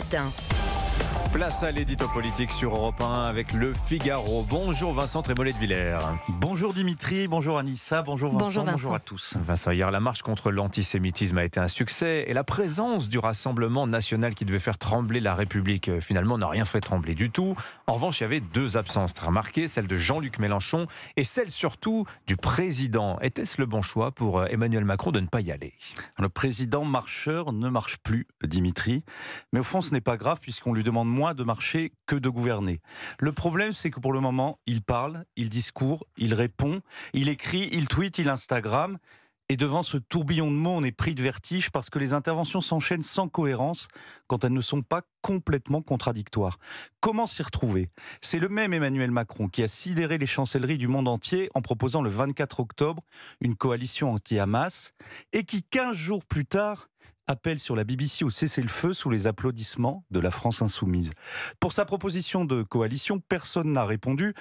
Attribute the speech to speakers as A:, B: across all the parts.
A: Martin.
B: Place à l'édito politique sur Europe 1 avec Le Figaro. Bonjour Vincent Trémollet de Villers.
C: Bonjour Dimitri, bonjour Anissa, bonjour Vincent, bonjour à tous.
B: Vincent, hier la marche contre l'antisémitisme a été un succès et la présence du Rassemblement national qui devait faire trembler la République finalement n'a rien fait trembler du tout. En revanche, il y avait deux absences très remarquées, celle de Jean-Luc Mélenchon et celle surtout du président. Était-ce le bon choix pour Emmanuel Macron de ne pas y aller ?
C: Le président marcheur ne marche plus, Dimitri, mais au fond ce n'est pas grave puisqu'on lui demande moins de marcher que de gouverner. Le problème, c'est que pour le moment, il parle, il discourt, il répond, il écrit, il tweet, il Instagram. Et devant ce tourbillon de mots, on est pris de vertige parce que les interventions s'enchaînent sans cohérence quand elles ne sont pas complètement contradictoires. Comment s'y retrouver ? C'est le même Emmanuel Macron qui a sidéré les chancelleries du monde entier en proposant le 24 octobre une coalition anti-Hamas et qui, 15 jours plus tard, appelle sur la BBC au cessez-le-feu sous les applaudissements de la France insoumise. Pour sa proposition de coalition, personne n'a répondu.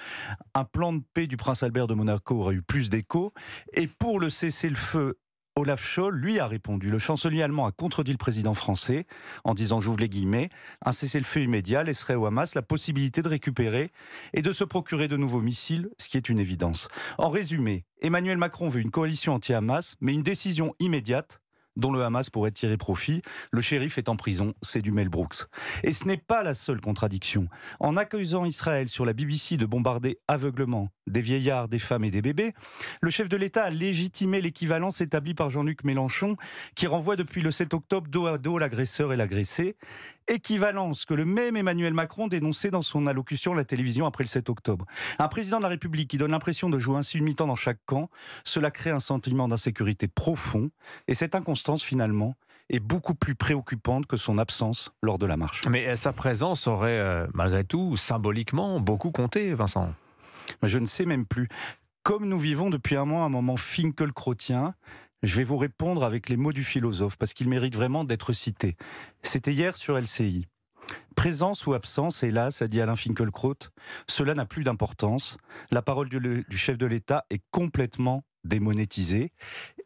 C: Un plan de paix du prince Albert de Monaco aurait eu plus d'écho. Et pour le cessez-le-feu, Olaf Scholz, lui, a répondu. Le chancelier allemand a contredit le président français en disant, j'ouvre les guillemets, un cessez-le-feu immédiat laisserait au Hamas la possibilité de récupérer et de se procurer de nouveaux missiles, ce qui est une évidence. En résumé, Emmanuel Macron veut une coalition anti-Hamas, mais une décision immédiate dont le Hamas pourrait tirer profit. Le shérif est en prison, c'est du Mel Brooks. Et ce n'est pas la seule contradiction. En accusant Israël sur la BBC de bombarder aveuglement des vieillards, des femmes et des bébés, le chef de l'État a légitimé l'équivalence établie par Jean-Luc Mélenchon, qui renvoie depuis le 7 octobre dos à dos l'agresseur et l'agressé. Équivalence que le même Emmanuel Macron dénonçait dans son allocution à la télévision après le 7 octobre. Un président de la République qui donne l'impression de jouer ainsi une mi-temps dans chaque camp, cela crée un sentiment d'insécurité profond, et cette inconstance finalement est beaucoup plus préoccupante que son absence lors de la marche.
B: Mais sa présence aurait malgré tout symboliquement beaucoup compté, Vincent.
C: Je ne sais même plus. Comme nous vivons depuis un mois un moment finkelkrautien, je vais vous répondre avec les mots du philosophe, parce qu'il mérite vraiment d'être cité. C'était hier sur LCI. Présence ou absence, hélas, a dit Alain Finkielkraut, cela n'a plus d'importance. La parole du chef de l'État est complètement démonétisée.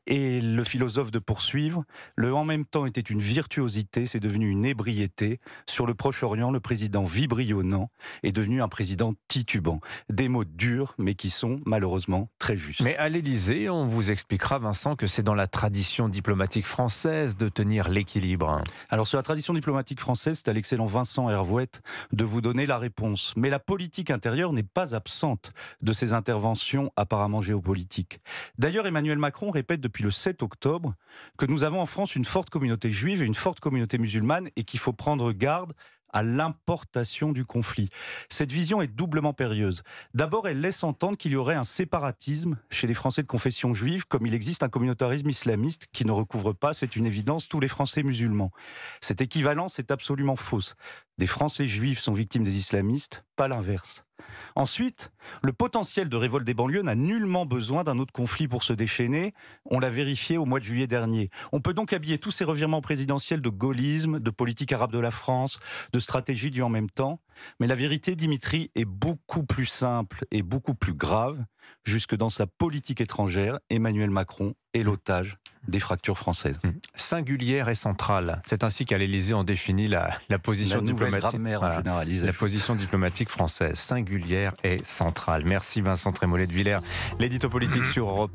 C: Et le philosophe de poursuivre, le en même temps était une virtuosité, c'est devenu une ébriété. Sur le Proche-Orient, le président vibrionnant est devenu un président titubant. Des mots durs, mais qui sont malheureusement très justes.
B: Mais à l'Élysée, on vous expliquera, Vincent, que c'est dans la tradition diplomatique française de tenir l'équilibre.
C: Alors sur la tradition diplomatique française, c'est à l'excellent Vincent Hervouette de vous donner la réponse. Mais la politique intérieure n'est pas absente de ces interventions apparemment géopolitiques. D'ailleurs, Emmanuel Macron répète depuis le 7 octobre que nous avons en France une forte communauté juive et une forte communauté musulmane et qu'il faut prendre garde à l'importation du conflit. Cette vision est doublement périlleuse. D'abord, elle laisse entendre qu'il y aurait un séparatisme chez les Français de confession juive, comme il existe un communautarisme islamiste qui ne recouvre pas, c'est une évidence, tous les Français musulmans. Cette équivalence est absolument fausse. Des Français juifs sont victimes des islamistes, pas l'inverse. Ensuite, le potentiel de révolte des banlieues n'a nullement besoin d'un autre conflit pour se déchaîner. On l'a vérifié au mois de juillet dernier. On peut donc habiller tous ces revirements présidentiels de gaullisme, de politique arabe de la France, de stratégie du en même temps. Mais la vérité, Dimitri, est beaucoup plus simple et beaucoup plus grave. Jusque dans sa politique étrangère, Emmanuel Macron est l'otage des fractures françaises.
B: Singulière et centrale. C'est ainsi qu'à l'Élysée on définit la position diplomatique.
C: Voilà,
B: la position diplomatique française, singulière et centrale. Merci Vincent Trémollet de Villers. L'édito politique sur Europe